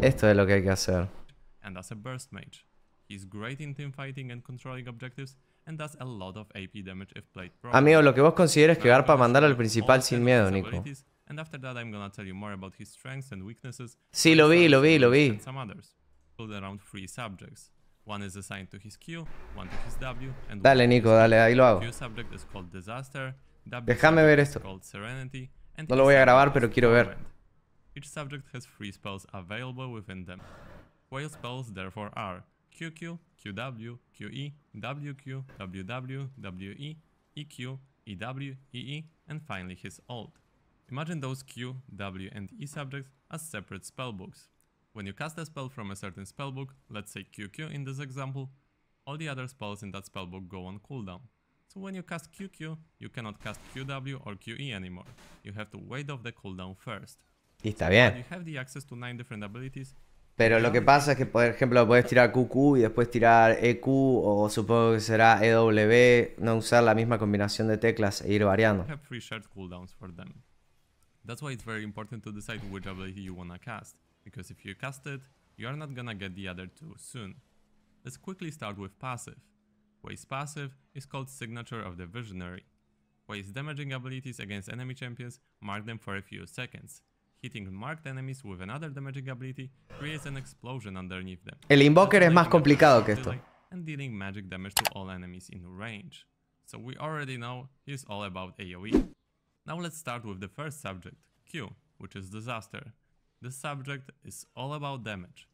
Esto es lo que hay que hacer. And as a burst mage. He's great in teamfighting and controlling objectives, and does a lot of AP damage if played properly. Amigo, lo que vos consideres que garpa mandar al principal sin miedo, Nico. And after that I'm gonna tell you more about his strengths and weaknesses. Sí, lo vi. And some others. Build around 3 subjects. One is assigned to his Q, one to his W, and dale, Nico, dale, ahí lo hago. Q subject is called Disaster, W Déjame ver esto. called Serenity, and no lo voy a grabar, pero quiero ver. Each subject has 3 spells available within them. Whale spells therefore are QQ, QW, QE, WQ, WW, WE, EQ, EW, EE, and finally his ult. Imagine those Q, W, and E subjects as separate spellbooks. When you cast a spell from a certain spellbook, let's say QQ in this example, all the other spells in that spellbook go on cooldown. So when you cast QQ, you cannot cast QW or QE anymore. You have to wait off the cooldown first. Y está bien. You have the access to 9 different abilities. Pero lo que pasa es que, por ejemplo, puedes tirar QQ y después tirar EQ, o supongo que será EW, no usar la misma combinación de teclas e ir variando. Have 3 shared cooldowns for them. That's why it's very important to decide which ability you wanna cast, because if you cast it, you are not gonna get the other 2 soon. Let's quickly start with passive. Huei's passive is called Signature of the Visionary. Huei's damaging abilities against enemy champions mark them for a few seconds. Hitting marked enemies with another damaging ability creates an explosion underneath them. El Invoker es más complicado que esto. And dealing magic damage to all enemies in range. So we already know he's all about AoE. Now let's start with the first subject, Q, which is Disaster. This subject is all about damage.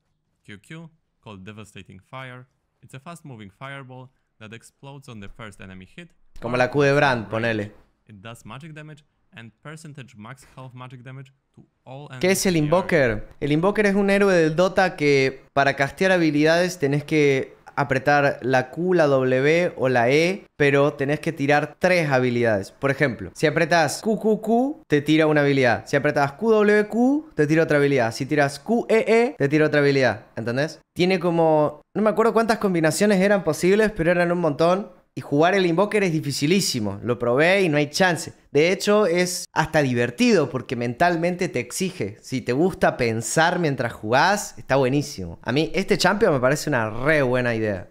QQ, called Devastating Fire, it's a fast-moving fireball that explodes on the first enemy hit. Como la Q de Brand, ponele. It does magic damage and percentage max health magic damage to all enemies. ¿Qué es el Invoker? El Invoker es un héroe del Dota que para castear habilidades tenés que apretar la Q, la W o la E, pero tenés que tirar 3 habilidades. Por ejemplo, si apretas QQQ, te tira una habilidad. Si apretas QWQ, te tira otra habilidad. Si tiras QEE, te tira otra habilidad. ¿Entendés? Tiene como... no me acuerdo cuántas combinaciones eran posibles, pero eran un montón. Y jugar el Invoker es dificilísimo. Lo probé y no hay chance. De hecho, es hasta divertido porque mentalmente te exige. Si te gusta pensar mientras jugás, está buenísimo. A mí, este champion me parece una re buena idea.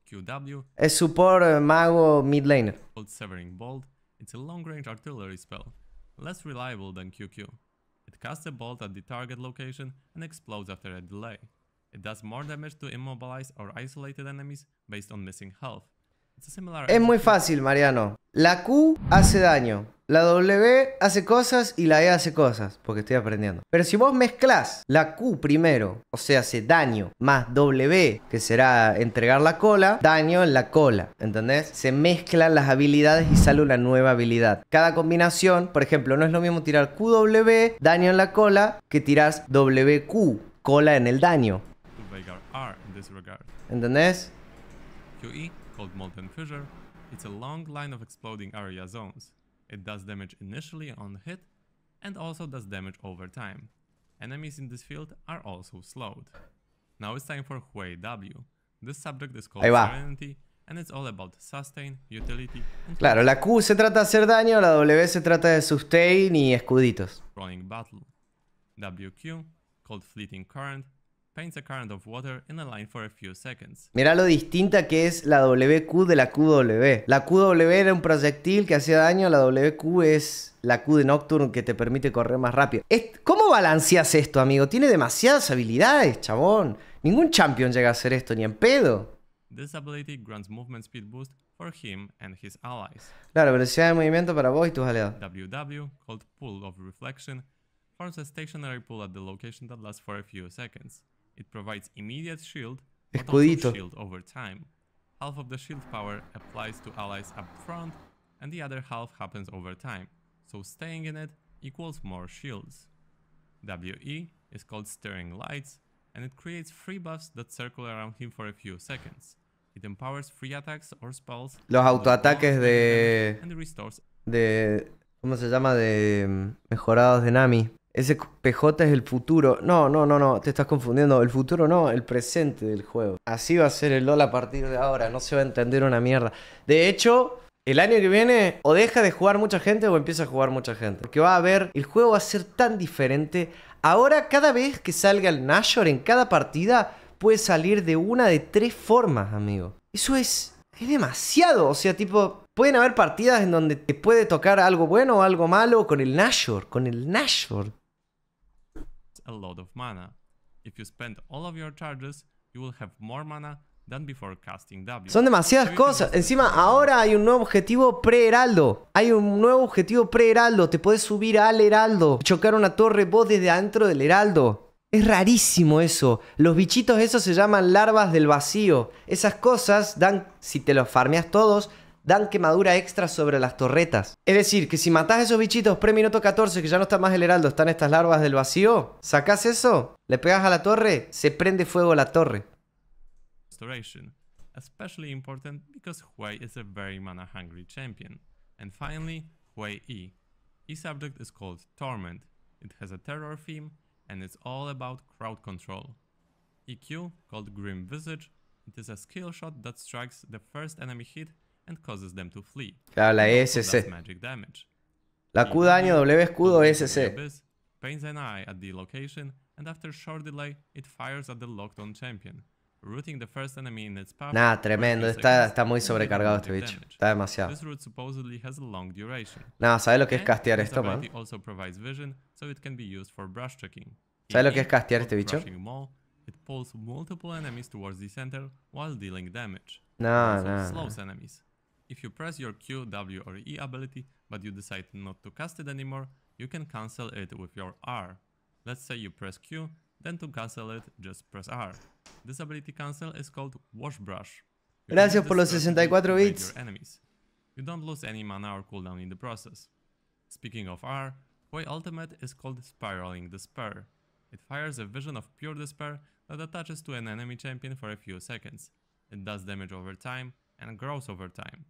QW es support mago mid laner. Severing Bolt. It's a long-range artillery spell, less reliable than QQ. It casts a bolt at the target location and explodes after a delay. It does more damage to immobilize or isolated enemies based on missing health. Es muy fácil, Mariano. La Q hace daño, la W hace cosas y la E hace cosas, porque estoy aprendiendo. Pero si vos mezclás la Q primero, o sea, hace daño, más W, que será entregar la cola, daño en la cola, ¿entendés? Se mezclan las habilidades y sale una nueva habilidad. Cada combinación, por ejemplo, no es lo mismo tirar QW, daño en la cola, que tiras WQ, cola en el daño. ¿Entendés? QE, called Molten Fissure, it's a long line of exploding area zones. It does damage initially on hit, and also does damage over time. Enemies in this field are also slowed. Now it's time for Huei W. This subject is called Serenity, and it's all about sustain, utility, and claro, la Q se trata de hacer daño, la W se trata de sustain y escuditos. Rolling Battle. WQ, called Fleeting Current, paints a current of water in a line for a few seconds. Mirá lo distinta que es la WQ de la QW. La QW era un proyectil que hacía daño, la WQ es la Q de Nocturne que te permite correr más rápido. ¿Cómo balanceas esto, amigo? Tiene demasiadas habilidades, chabón. Ningún champion llega a hacer esto, ni en pedo. This ability grants movement speed boost for him and his allies. Claro, velocidad de movimiento para vos y tus aliados. WW, called Pool of Reflection, forms a stationary pool at the location that lasts for a few seconds. It provides immediate shield, but also shield over time. Half of the shield power applies to allies up front, and the other half happens over time, so staying in it equals more shields. WE is called Stirring Lights, and it creates free buffs that circle around him for a few seconds. It empowers free attacks or spells. Los autoataques de... ¿Cómo se llama? De mejorados de Nami. Ese PJ es el futuro. No, te estás confundiendo. El futuro no, el presente del juego. Así va a ser el LoL a partir de ahora. No se va a entender una mierda. De hecho, El año que viene o deja de jugar mucha gente o empieza a jugar mucha gente. Porque va a haber, el juego va a ser tan diferente. Ahora cada vez que salga el Nashor en cada partida puede salir de una de 3 formas, amigo. Eso es demasiado. O sea, tipo, pueden haber partidas en donde te puede tocar algo bueno o algo malo con el Nashor. Con el Nashor. A lot of mana. If you spend all of your charges, you will have more mana than before casting W. Son demasiadas cosas. Encima, ahora hay un nuevo objetivo pre-heraldo. Hay un nuevo objetivo pre-heraldo. Te podés subir al heraldo, chocar una torre vos desde adentro del heraldo. Es rarísimo eso. Los bichitos esos se llaman larvas del vacío. Esas cosas dan, si te los farmeas todos, dan quemadura extra sobre las torretas. Es decir, que si matás a esos bichitos pre-minuto 14, que ya no está más el heraldo, están estas larvas del vacío, sacás eso, le pegas a la torre, se prende fuego la torre. Restoration, especially important because Hui is a very mana-hungry champion. And finally, Hui E. His subject is called Torment. It has a terror theme, and it's all about crowd control. EQ, called Grim Visage, it is a skill shot that strikes the first enemy hit and causes them to flee. Claro, la ESC. La Q daño, W escudo, ESC. Paints an eye at the location, and after short delay, it fires at the locked-on champion, rooting the first enemy in its path. Nah, tremendo. Está muy sobrecargado este bicho. Está demasiado. This route supposedly has a long duration. Nah, ¿sabes lo que es castear esto, man? Also provides vision, so it can be used for brush checking. ¿Sabes lo que es castear este bicho? It pulls multiple enemies towards the center while dealing damage. No. Slows enemies. If you press your Q, W, or E ability, but you decide not to cast it anymore, you can cancel it with your R. Let's say you press Q, then to cancel it, just press R. This ability cancel is called Wash Brush. Gracias por los 64 bits. You don't lose any mana or cooldown in the process. Speaking of R, Hui ultimate is called Spiraling Despair. It fires a vision of pure despair that attaches to an enemy champion for a few seconds. It does damage over time and grows over time.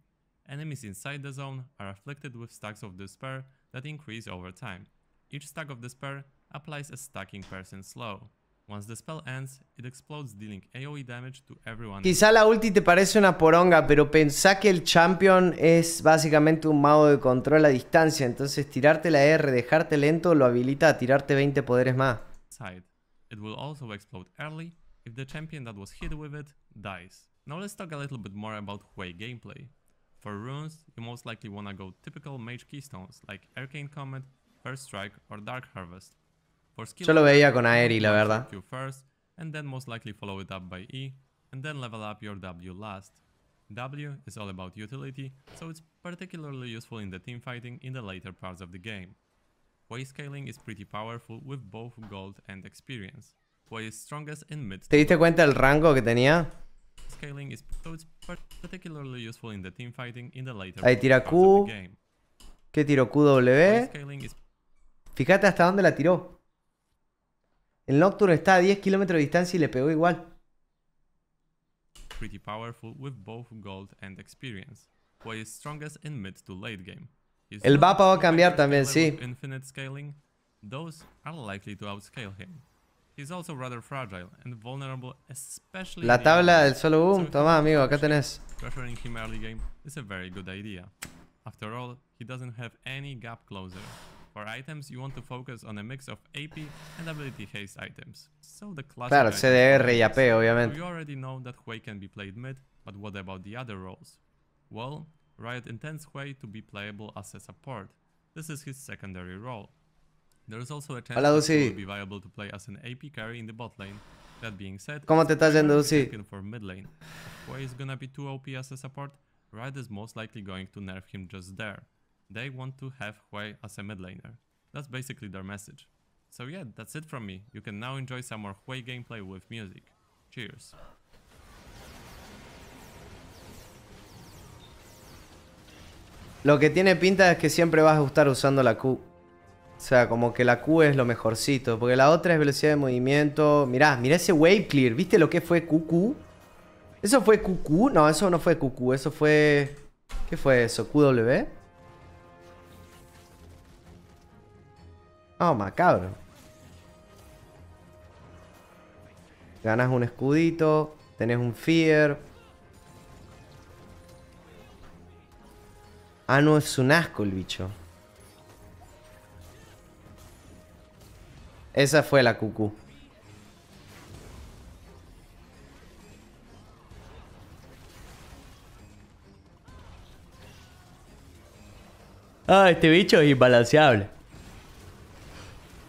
Enemies inside the zone are afflicted with stacks of despair that increase over time. Each stack of despair applies a stacking person slow. Once the spell ends, it explodes, dealing AoE damage to everyone. Quizá la ulti te parece una poronga, pero pensá que el champion es básicamente un mago de control a distancia. Entonces tirarte la R, dejarte lento, lo habilita a tirarte 20 poderes más. It will also explode early if the champion that was hit with it dies. Now let's talk a little bit more about Hui gameplay. For runes, you most likely wanna go typical mage keystones like Arcane Comet, First Strike, or Dark Harvest. For skill, yo lo veía con Aeri, la verdad. Q first, and then most likely follow it up by E, and then level up your W last. W is all about utility, so it's particularly useful in the teamfighting in the later parts of the game. Hui scaling is pretty powerful with both gold and experience. Hui is strongest in mid. ¿Te diste cuenta del rango que tenía? Scaling is so it's particularly useful in the teamfighting in the later ahí tira parts Q. of the game. ¿Qué tiró QW? Fíjate hasta dónde la tiró. El Nocturne está a 10 kilómetros de distancia y le pegó igual. Pretty powerful with both gold and experience. Hui is strongest in mid to late game. El mapa va a cambiar también, sí. Infinite scaling, those are likely to outscale him. He's also rather fragile and vulnerable, especially. La tabla del solo boom, toma amigo, acá tenés. Pressuring him early game is a very good idea. After all, he doesn't have any gap closer. For items, you want to focus on a mix of AP and ability haste items. So the classic. Claro, CDR y AP, obviamente. You already know that Hui can be played mid, but what about the other roles? Well, Riot intends Hui to be playable as a support. This is his secondary role. There is also a chance that he will be viable to play as an AP carry in the bot lane. That being said, ¿cómo te está yendo, Dusi? For mid lane. If Hui is gonna be too OP as a support, Riot is most likely going to nerf him just there. They want to have Hui as a mid laner. That's basically their message. So yeah, that's it from me. You can now enjoy some more Hui gameplay with music. Cheers. Lo que tiene pinta es que siempre vas a estar usando la Q. O sea, como que la Q es lo mejorcito. Porque la otra es velocidad de movimiento. Mirá ese wave clear. ¿Viste lo que fue QQ? ¿Eso fue QQ? No, eso no fue QQ. Eso fue... ¿Qué fue eso? ¿QW? Oh, macabro. Ganas un escudito. Tenés un fear. Ah, no, es un asco el bicho. Esa fue la cucú. Ah, este bicho es imbalanceable.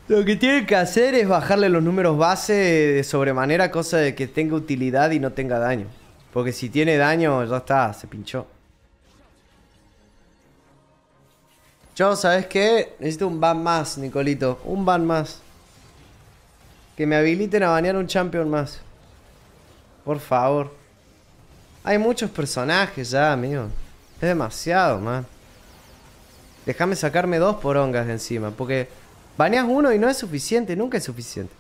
Lo que tienen que hacer es bajarle los números base de sobremanera, cosa de que tenga utilidad y no tenga daño. Porque si tiene daño, ya está, se pinchó. Yo, ¿sabes qué? Necesito un ban más, Nicolito. Un ban más. Que me habiliten a banear un champion más. Por favor. Hay muchos personajes ya, amigo. Es demasiado, man. Déjame sacarme 2 porongas de encima. Porque baneas uno y no es suficiente. Nunca es suficiente.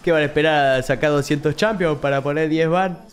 ¿Qué van a esperar a sacar 200 champions para poner 10 ban?